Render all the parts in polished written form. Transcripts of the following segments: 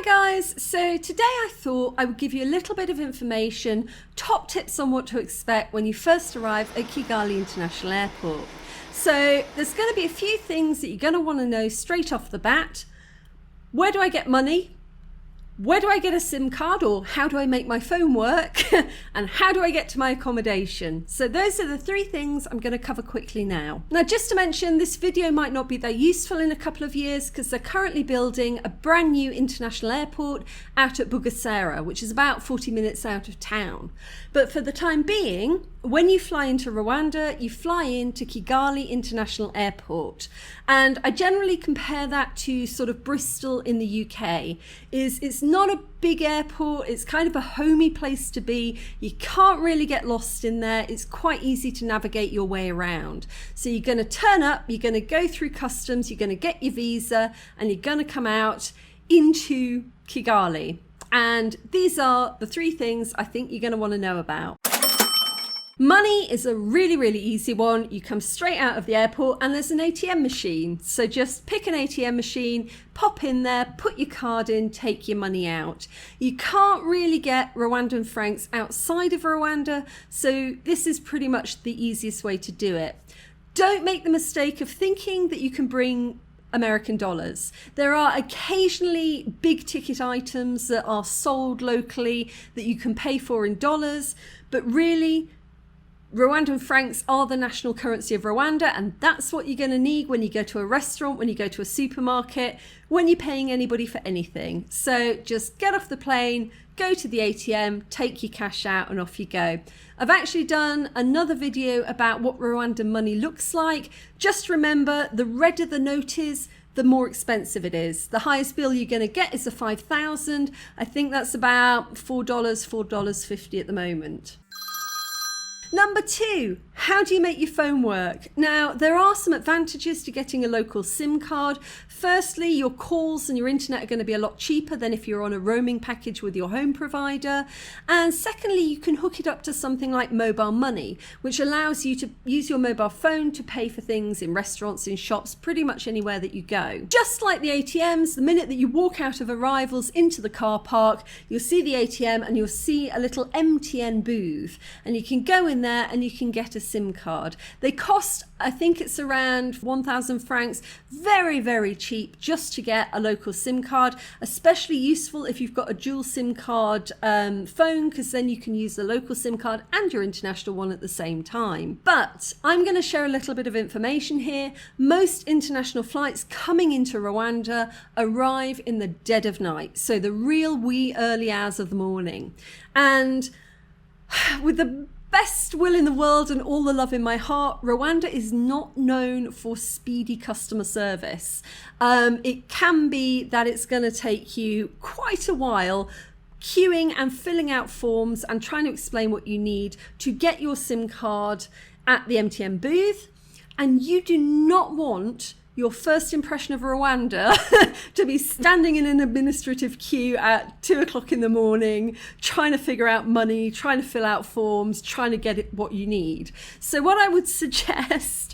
Hi guys, so today I thought I would give you a little bit of information, top tips on what to expect when you first arrive at Kigali International Airport. So there's going to be a few things that you're going to want to know straight off the bat. Where do I get money? Where do I get a SIM card, or how do I make my phone work? And how do I get to my accommodation? So those are the three things I'm going to cover quickly now. Now, just to mention, this video might not be that useful in a couple of years because they're currently building a brand new international airport out at Bugesera, which is about 40 minutes out of town. But for the time being, when you fly into Rwanda, you fly into Kigali International Airport. And I generally compare that to sort of Bristol in the UK. It's not a big airport, it's kind of a homey place to be. You can't really get lost in there. It's quite easy to navigate your way around. So you're going to turn up, you're going to go through customs, you're going to get your visa, and you're going to come out into Kigali. And these are the three things I think you're going to want to know about. Money is a really easy one. You come straight out of the airport and there's an ATM machine. So just pick an ATM machine, pop in there, put your card in, take your money out. You can't really get Rwandan francs outside of Rwanda, so this is pretty much the easiest way to do it. Don't make the mistake of thinking that you can bring American dollars. There are occasionally big ticket items that are sold locally that you can pay for in dollars, but really Rwandan francs are the national currency of Rwanda, and that's what you're going to need when you go to a restaurant, when you go to a supermarket, when you're paying anybody for anything. So just get off the plane, go to the ATM, take your cash out, and off you go. I've actually done another video about what Rwandan money looks like. Just remember, the redder the note is, the more expensive it is. The highest bill you're going to get is a 5,000. I think that's about $4, $4.50 at the moment. Number two, how do you make your phone work? Now, there are some advantages to getting a local SIM card. Firstly, your calls and your internet are going to be a lot cheaper than if you're on a roaming package with your home provider. And secondly, you can hook it up to something like mobile money, which allows you to use your mobile phone to pay for things in restaurants, in shops, pretty much anywhere that you go. Just like the ATMs, the minute that you walk out of arrivals into the car park, you'll see the ATM and you'll see a little MTN booth, and you can go in there and you can get a SIM card. They cost, I think it's around 1,000 francs, very cheap just to get a local SIM card, especially useful if you've got a dual SIM card phone, because then you can use the local SIM card and your international one at the same time. But I'm going to share a little bit of information here. Most international flights coming into Rwanda arrive in the dead of night, so the real wee early hours of the morning. And with the best will in the world and all the love in my heart, Rwanda is not known for speedy customer service. It can be that it's going to take you quite a while queuing and filling out forms and trying to explain what you need to get your SIM card at the MTN booth. And you do not want your first impression of Rwanda to be standing in an administrative queue at 2 o'clock in the morning, trying to figure out money, trying to fill out forms, trying to get it what you need. So what I would suggest,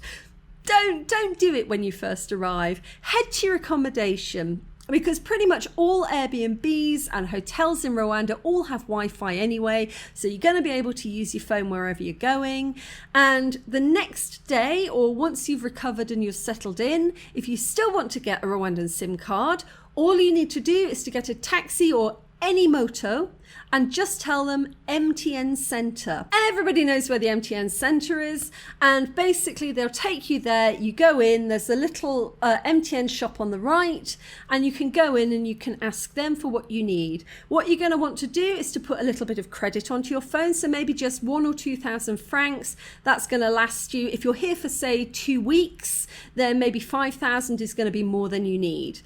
don't do it when you first arrive. Head to your accommodation, because pretty much all Airbnbs and hotels in Rwanda all have Wi-Fi anyway, so you're going to be able to use your phone wherever you're going. And the next day, or once you've recovered and you're settled in, if you still want to get a Rwandan SIM card, all you need to do is to get a taxi or any moto and just tell them MTN Center. Everybody knows where the MTN Center is, and basically they'll take you there. You go in, there's a little MTN shop on the right, and you can go in and you can ask them for what you need. What you're going to want to do is to put a little bit of credit onto your phone, so maybe just 1,000 or 2,000 francs. That's going to last you, if you're here for say 2 weeks, then maybe 5,000 is going to be more than you need.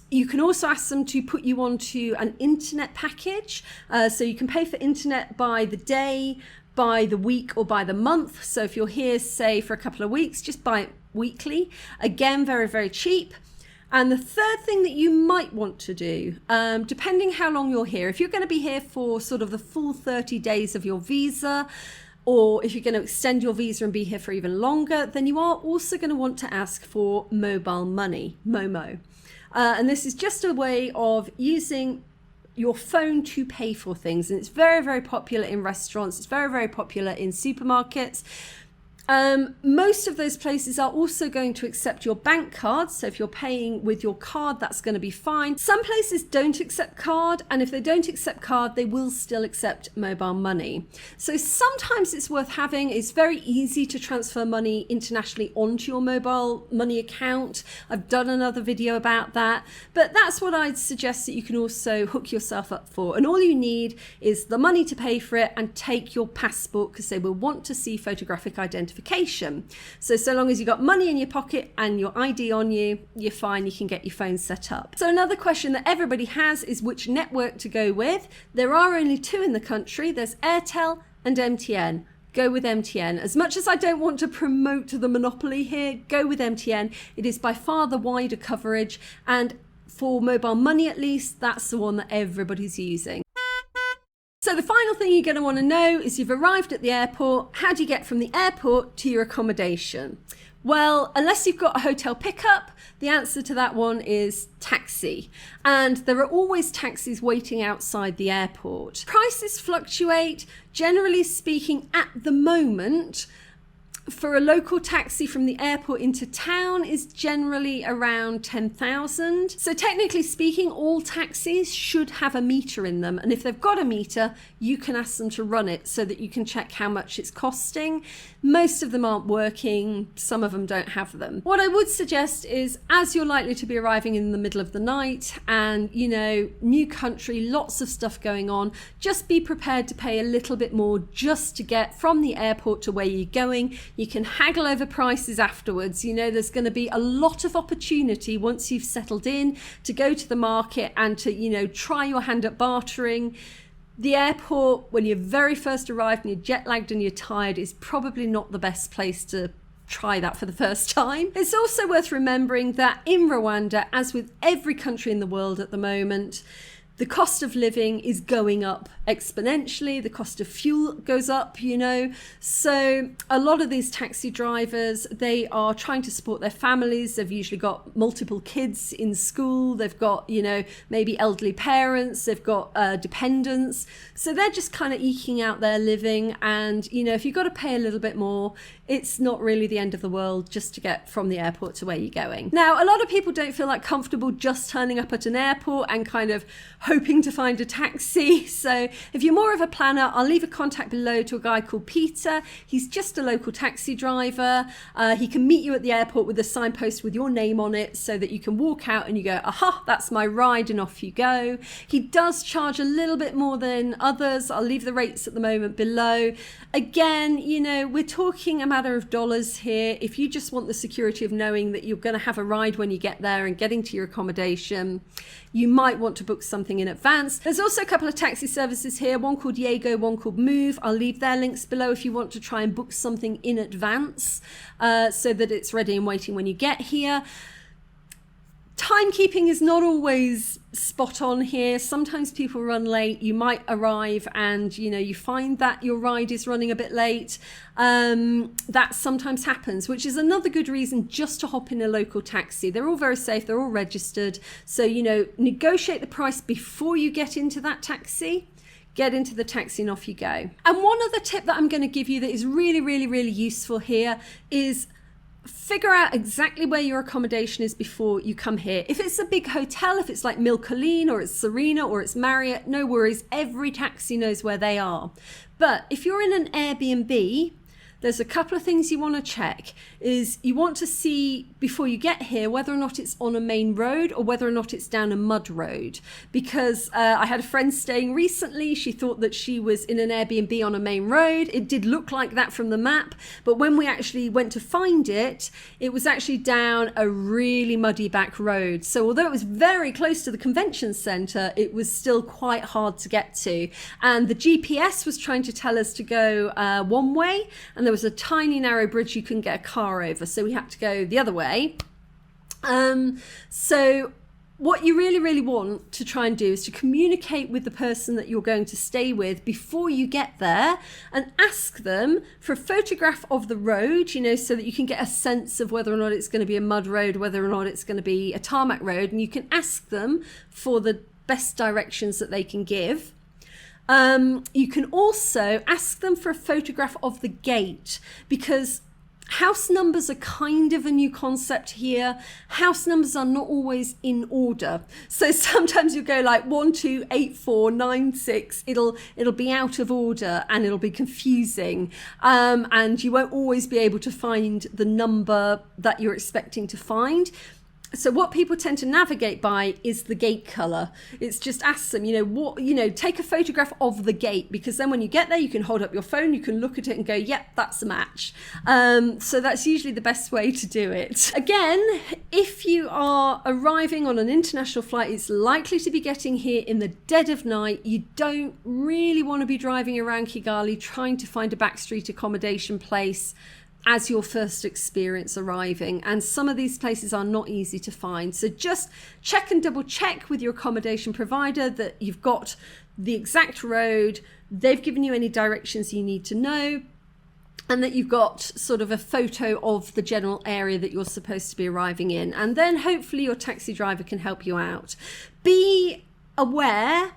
You can also ask them to put you onto an internet package. So you can pay for internet by the day, by the week, or by the month. So if you're here, say, for a couple of weeks, just buy it weekly. Again, very cheap. And the third thing that you might want to do, depending how long you're here, if you're going to be here for sort of the full 30 days of your visa, or if you're going to extend your visa and be here for even longer, then you are also going to want to ask for mobile money, MOMO. And this is just a way of using your phone to pay for things. And it's very, very popular in restaurants. It's very, very popular in supermarkets. Most of those places are also going to accept your bank cards. So if you're paying with your card, that's going to be fine. Some places don't accept card, and if they don't accept card, they will still accept mobile money. So sometimes it's worth having. It's very easy to transfer money internationally onto your mobile money account. I've done another video about that, but that's what I'd suggest that you can also hook yourself up for. And all you need is the money to pay for it and take your passport, because they will want to see photographic identification. So long as you got money in your pocket and your ID on you, you're fine. You can get your phone set up. So another question that everybody has is which network to go with. There are only two in the country. There's Airtel and MTN. Go with MTN. As much as I don't want to promote the monopoly here, go with MTN. It is by far the wider coverage, and for mobile money at least, that's the one that everybody's using. So the final thing you're going to want to know is you've arrived at the airport. How do you get from the airport to your accommodation? Well, unless you've got a hotel pickup, the answer to that one is taxi. And there are always taxis waiting outside the airport. Prices fluctuate. Generally speaking, at the moment, for a local taxi from the airport into town is generally around 10,000. So technically speaking, all taxis should have a meter in them. And if they've got a meter, you can ask them to run it so that you can check how much it's costing. Most of them aren't working. Some of them don't have them. What I would suggest is, as you're likely to be arriving in the middle of the night and, you know, new country, lots of stuff going on, just be prepared to pay a little bit more just to get from the airport to where you're going. You can haggle over prices afterwards. You know, there's going to be a lot of opportunity once you've settled in to go to the market and to, you know, try your hand at bartering. The airport, when you're very first arrived and you're jet lagged and you're tired, is probably not the best place to try that for the first time. It's also worth remembering that in Rwanda, as with every country in the world at the moment, the cost of living is going up exponentially. The cost of fuel goes up, you know. So a lot of these taxi drivers, they are trying to support their families. They've usually got multiple kids in school. They've got, you know, maybe elderly parents. They've got dependents. So they're just kind of eking out their living. And, you know, if you've got to pay a little bit more, it's not really the end of the world just to get from the airport to where you're going. Now, a lot of people don't feel like comfortable just turning up at an airport and kind of hoping to find a taxi. So if you're more of a planner, I'll leave a contact below to a guy called Peter. He's just a local taxi driver. He can meet you at the airport with a signpost with your name on it so that you can walk out and you go, aha, that's my ride, and off you go. He does charge a little bit more than others. I'll leave the rates at the moment below. Again, you know, we're talking a matter of dollars here. If you just want the security of knowing that you're going to have a ride when you get there and getting to your accommodation, you might want to book something in advance. There's also a couple of taxi services here, one called Yago, one called Move. I'll leave their links below if you want to try and book something in advance so that it's ready and waiting when you get here. Timekeeping is not always spot on here. Sometimes people run late. You might arrive and, you know, you find that your ride is running a bit late. That sometimes happens, which is another good reason just to hop in a local taxi. They're all very safe. They're all registered. So, you know, negotiate the price before you get into that taxi. Get into the taxi and off you go. And one other tip that I'm going to give you that is really, really, really useful here is figure out exactly where your accommodation is before you come here. If it's a big hotel, if it's like Milcolleen or it's Serena or it's Marriott, no worries. Every taxi knows where they are. But if you're in an Airbnb, there's a couple of things you want to check. Is you want to see before you get here whether or not it's on a main road or whether or not it's down a mud road. Because I had a friend staying recently. She thought that she was in an Airbnb on a main road. It did look like that from the map, but when we actually went to find it, it was actually down a really muddy back road. So although it was very close to the convention centre, it was still quite hard to get to. And the GPS was trying to tell us to go one way, and there was a tiny narrow bridge you couldn't get a car over, so we had to go the other way. So what you really, really want to try and do is to communicate with the person that you're going to stay with before you get there, and ask them for a photograph of the road, you know, so that you can get a sense of whether or not it's going to be a mud road, whether or not it's going to be a tarmac road, and you can ask them for the best directions that they can give. You can also ask them for a photograph of the gate, because house numbers are kind of a new concept here. House numbers are not always in order. So sometimes you'll go like 1, 2, 8, 4, 9, 6. It'll be out of order and it'll be confusing. And you won't always be able to find the number that you're expecting to find. So what people tend to navigate by is the gate color. It's just ask them, take a photograph of the gate, because then when you get there, you can hold up your phone, you can look at it and go, yep, that's a match. So that's usually the best way to do it. Again, if you are arriving on an international flight, it's likely to be getting here in the dead of night. You don't really want to be driving around Kigali trying to find a backstreet accommodation place as your first experience arriving, and some of these places are not easy to find. So just check and double check with your accommodation provider that you've got the exact road, they've given you any directions you need to know, and that you've got sort of a photo of the general area that you're supposed to be arriving in, and then hopefully your taxi driver can help you out. Be aware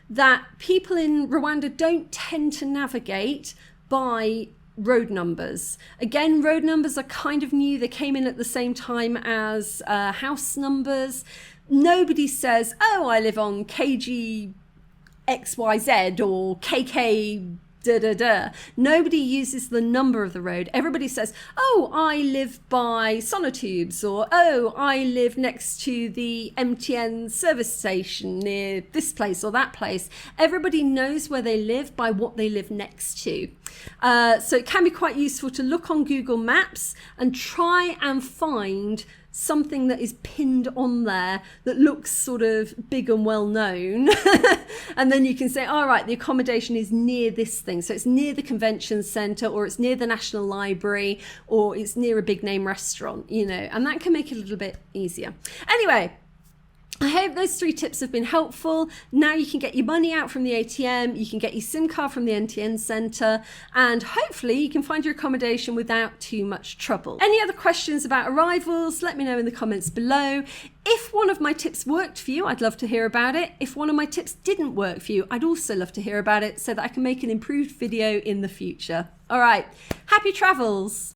that people in Rwanda don't tend to navigate by road numbers. Again, road numbers are kind of new. They came in at the same time as house numbers. Nobody says, oh, I live on KG XYZ or KK da da da. Nobody uses the number of the road. Everybody says, oh, I live by sonotubes, or oh, I live next to the MTN service station near this place or that place. Everybody knows where they live by what they live next to. So it can be quite useful to look on Google Maps and try and find something that is pinned on there that looks sort of big and well known. And then you can say, all right, the accommodation is near this thing. So it's near the convention centre, or it's near the National Library, or it's near a big name restaurant, and that can make it a little bit easier. Anyway, I hope those 3 tips have been helpful. Now you can get your money out from the ATM, you can get your SIM card from the NTN centre, and hopefully you can find your accommodation without too much trouble. Any other questions about arrivals, let me know in the comments below. If one of my tips worked for you, I'd love to hear about it. If one of my tips didn't work for you, I'd also love to hear about it so that I can make an improved video in the future. All right, happy travels.